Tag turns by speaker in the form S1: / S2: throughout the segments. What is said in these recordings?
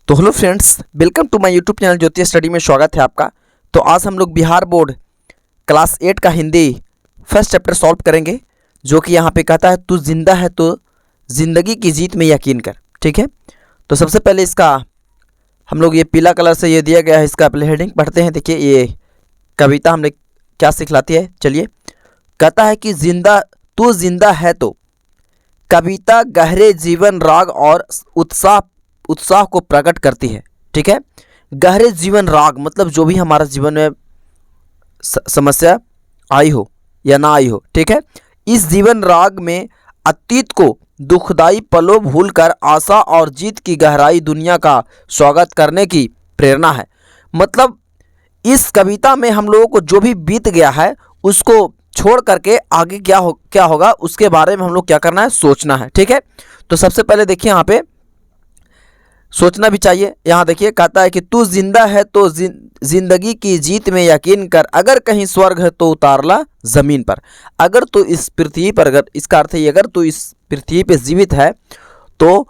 S1: तो hello friends, welcome to my YouTube channel Jyoti study में स्वागत है आपका। तो आज हम लोग बिहार बोर्ड क्लास 8 का हिंदी फर्स्ट चैप्टर सॉल्व करेंगे, जो कि यहाँ पे कहता है तू जिंदा है तो ज़िंदगी की जीत में यकीन कर। ठीक है, तो सबसे पहले इसका हम लोग ये पीला कलर से ये दिया गया है, इसका पहले हेडिंग पढ़ते हैं। देखिए ये कविता हमने क्या सिखलाती है, चलिए। कहता है कि तू जिंदा है तो कविता गहरे जीवन राग और उत्साह को प्रकट करती है। ठीक है, गहरे जीवन राग मतलब जो भी हमारा जीवन में समस्या आई हो या ना आई हो, ठीक है, इस जीवन राग में अतीत को दुखदाई पलों भूलकर आशा और जीत की गहराई दुनिया का स्वागत करने की प्रेरणा है। मतलब इस कविता में हम लोगों को जो भी बीत गया है उसको छोड़ करके आगे क्या होगा उसके बारे में हम लोग क्या करना है, सोचना है। ठीक है, तो सबसे पहले देखिए यहाँ पे सोचना भी चाहिए। यहाँ देखिए कहता है कि तू जिंदा है तो जिंदगी की जीत में यकीन कर, अगर कहीं स्वर्ग है तो उतार ला जमीन पर। अगर तू इस पृथ्वी पर, अगर इसका अर्थ है अगर तू इस पृथ्वी पे जीवित है तो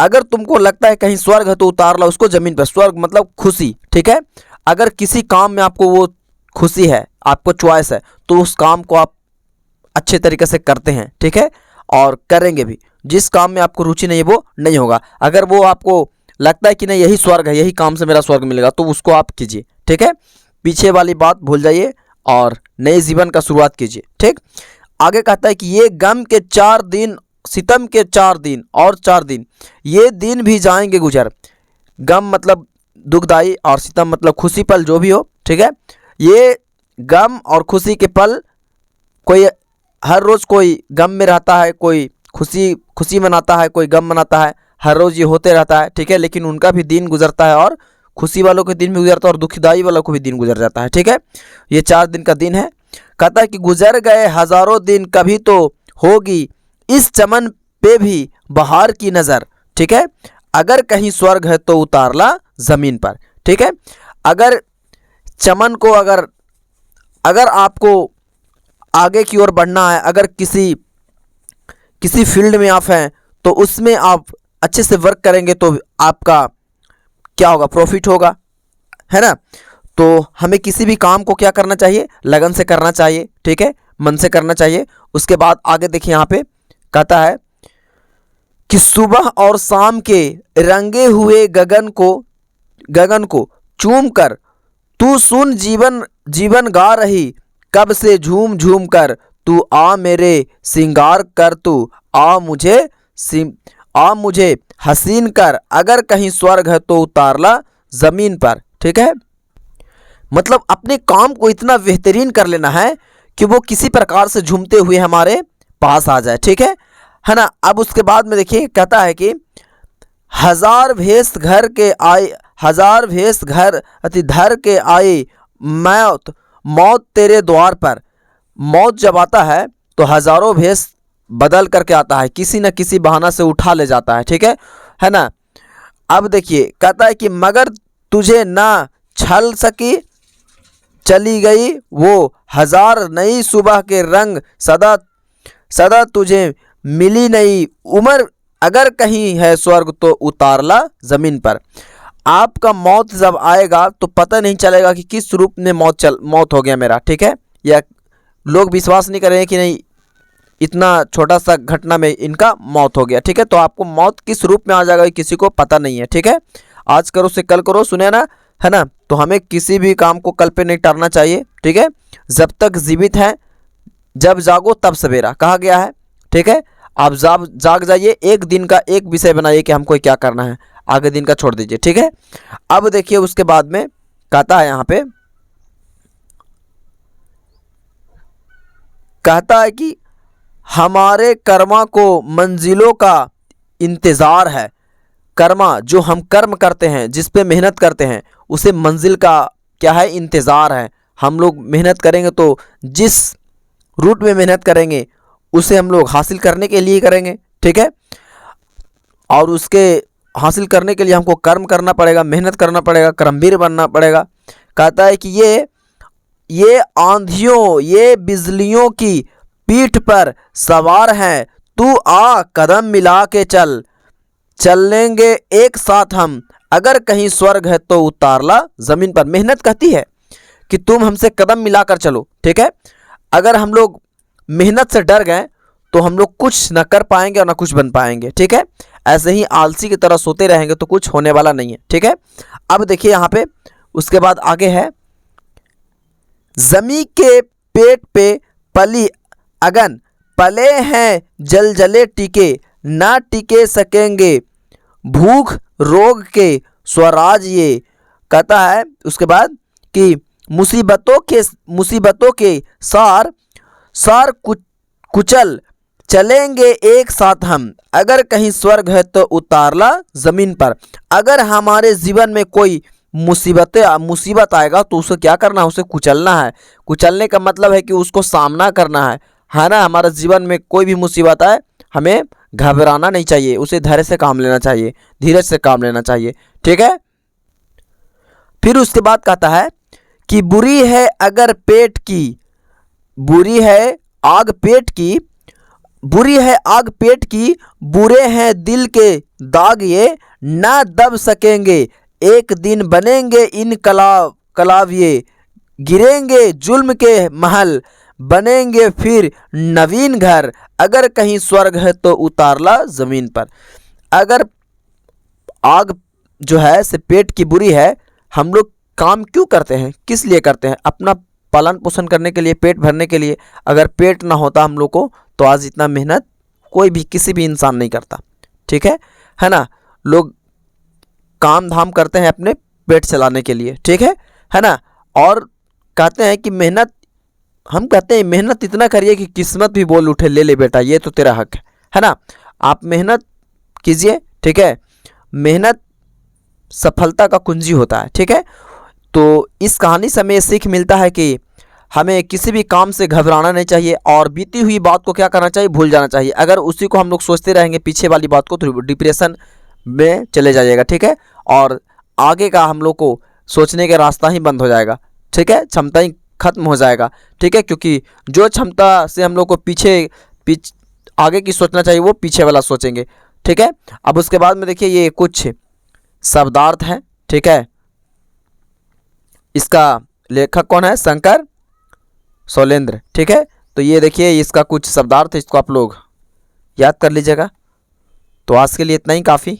S1: अगर तुमको लगता है कहीं स्वर्ग है तो उतार ला उसको जमीन पर। स्वर्ग मतलब खुशी। ठीक है, अगर किसी काम में आपको वो खुशी है, आपको चॉइस है, तो उस काम को आप अच्छे तरीके से करते हैं। ठीक है, और करेंगे भी। जिस काम में आपको रुचि नहीं है वो नहीं होगा। अगर वो आपको लगता है कि नहीं यही स्वर्ग है, यही काम से मेरा स्वर्ग मिलेगा, तो उसको आप कीजिए। ठीक है, पीछे वाली बात भूल जाइए और नए जीवन का शुरुआत कीजिए। ठीक, आगे कहता है कि ये गम के 4 दिन, सितम के 4 दिन और 4 दिन, ये दिन भी जाएंगे गुजर। गम मतलब दुखदाई और सितम मतलब खुशी पल, जो भी हो। ठीक है, ये गम और खुशी के पल, कोई हर रोज़ कोई गम में रहता है, कोई खुशी मनाता है, कोई गम मनाता है, हर रोज़ ये होते रहता है। ठीक है, लेकिन उनका भी दिन गुजरता है और खुशी वालों के दिन भी गुजरता है और दुखदाई वालों को भी दिन गुजर जाता है। ठीक है, ये 4 दिन का दिन है। कहता है कि गुजर गए हज़ारों दिन, कभी तो होगी इस चमन पे भी बहार की नज़र। ठीक है, अगर कहीं स्वर्ग है तो उतार ला ज़मीन पर। ठीक है, अगर चमन को अगर आपको आगे की ओर बढ़ना है, अगर किसी फील्ड में आप हैं तो उसमें आप अच्छे से वर्क करेंगे तो आपका क्या होगा, प्रॉफिट होगा, है ना। तो हमें किसी भी काम को क्या करना चाहिए, लगन से करना चाहिए। ठीक है, मन से करना चाहिए। उसके बाद आगे देखिए यहाँ पे कहता है कि सुबह और शाम के रंगे हुए गगन को चूम कर तू सुन जीवन गा रही, कब से झूम झूम कर तू आ मेरे सिंगार कर, तू आ मुझे हसीन कर, अगर कहीं स्वर्ग है तो उतार ला जमीन पर। ठीक है, मतलब अपने काम को इतना बेहतरीन कर लेना है कि वो किसी प्रकार से झूमते हुए हमारे पास आ जाए। ठीक है ना। अब उसके बाद में देखिए कहता है कि हजार भेष घर अति धर के आए, मौत तेरे द्वार पर। मौत जब आता है तो हजारों भेष बदल करके आता है, किसी न किसी बहाना से उठा ले जाता है। ठीक है ना। अब देखिए कहता है कि मगर तुझे ना छल सकी, चली गई वो हजार नई सुबह के रंग, सदा तुझे मिली नई उम्र, अगर कहीं है स्वर्ग तो उतार ला जमीन पर। आपका मौत जब आएगा तो पता नहीं चलेगा कि किस रूप में मौत हो गया मेरा। ठीक है, या लोग विश्वास नहीं करेंगे कि नहीं इतना छोटा सा घटना में इनका मौत हो गया। ठीक है, तो आपको मौत किस रूप में आ जाएगा किसी को पता नहीं है। ठीक है, आज करो से कल करो, सुने ना, है ना। तो हमें किसी भी काम को कल पे नहीं टालना चाहिए। ठीक है, जब तक जीवित हैं, जब जागो तब सवेरा कहा गया है। ठीक है, आप जाग जाइए, एक दिन का एक विषय बनाइए कि हमको क्या करना है, आगे दिन का छोड़ दीजिए। ठीक है, अब देखिए उसके बाद में कहता है यहाँ पे, कहता है कि हमारे कर्मा को मंजिलों का इंतज़ार है। कर्मा जो हम कर्म करते हैं, जिस पे मेहनत करते हैं, उसे मंजिल का क्या है, इंतज़ार है। हम लोग मेहनत करेंगे तो जिस रूट में मेहनत करेंगे उसे हम लोग हासिल करने के लिए करेंगे। ठीक है, और उसके हासिल करने के लिए हमको कर्म करना पड़ेगा, मेहनत करना पड़ेगा, कर्मवीर बनना पड़ेगा। कहता है कि ये आंधियों, ये बिजलियों की पीठ पर सवार हैं, तू आ कदम मिला के चल, चलेंगे एक साथ हम, अगर कहीं स्वर्ग है तो उतार ला जमीन पर। मेहनत कहती है कि तुम हमसे कदम मिलाकर चलो, ठीक है। अगर हम लोग मेहनत से डर गए तो हम लोग कुछ न कर पाएंगे और ना कुछ बन पाएंगे, ठीक है। ऐसे ही आलसी की तरह सोते रहेंगे तो कुछ होने वाला नहीं है, ठीक है। अब देखिए यहाँ पे उसके बाद आगे है, जमी के पेट पे पली अगन, पले हैं जल जले टिके, ना टिके सकेंगे भूख रोग के स्वराज ये। कहता है उसके बाद कि मुसीबतों के सार सार कुचल चलेंगे एक साथ हम, अगर कहीं स्वर्ग है तो उतारला जमीन पर। अगर हमारे जीवन में कोई मुसीबत आएगा तो उसे क्या करना है, उसे कुचलना है। कुचलने का मतलब है कि उसको सामना करना है ना। हमारे जीवन में कोई भी मुसीबत आए हमें घबराना नहीं चाहिए, उसे धैर्य से काम लेना चाहिए, धीरज से काम लेना चाहिए, ठीक है। फिर उसके बाद कहता है कि बुरी है अगर पेट की, बुरी है आग पेट की, बुरी है आग पेट की, बुरे हैं दिल के दाग ये, ना दब सकेंगे एक दिन बनेंगे इनकलाब ये, गिरेंगे जुल्म के महल बनेंगे फिर नवीन घर, अगर कहीं स्वर्ग है तो उतारला जमीन पर। अगर आग जो है से पेट की बुरी है, हम लोग काम क्यों करते हैं, किस लिए करते हैं, अपना पालन पोषण करने के लिए, पेट भरने के लिए। अगर पेट ना होता हम लोग को तो आज इतना मेहनत कोई भी किसी भी इंसान नहीं करता, ठीक है ना। लोग काम धाम करते हैं अपने पेट चलाने के लिए, ठीक है ना। और कहते हैं कि मेहनत, हम कहते हैं मेहनत इतना करिए कि किस्मत भी बोल उठे ले ले बेटा ये तो तेरा हक है ना। आप मेहनत कीजिए, ठीक है। मेहनत सफलता का कुंजी होता है, ठीक है। तो इस कहानी से हमें सीख मिलता है कि हमें किसी भी काम से घबराना नहीं चाहिए और बीती हुई बात को क्या करना चाहिए, भूल जाना चाहिए। अगर उसी को हम लोग सोचते रहेंगे पीछे वाली बात को तो डिप्रेशन में चले जाइएगा, ठीक है। और आगे का हम लोग को सोचने का रास्ता ही बंद हो जाएगा, ठीक है। क्षमता ही खत्म हो जाएगा, ठीक है। क्योंकि जो क्षमता से हम लोग को आगे की सोचना चाहिए वो पीछे वाला सोचेंगे, ठीक है। अब उसके बाद में देखिए ये कुछ शब्दार्थ है, ठीक है। इसका लेखक कौन है, शंकर शैलेंद्र, ठीक है। तो ये देखिए इसका कुछ शब्दार्थ है, इसको आप लोग याद कर लीजिएगा। तो आज के लिए इतना ही काफ़ी।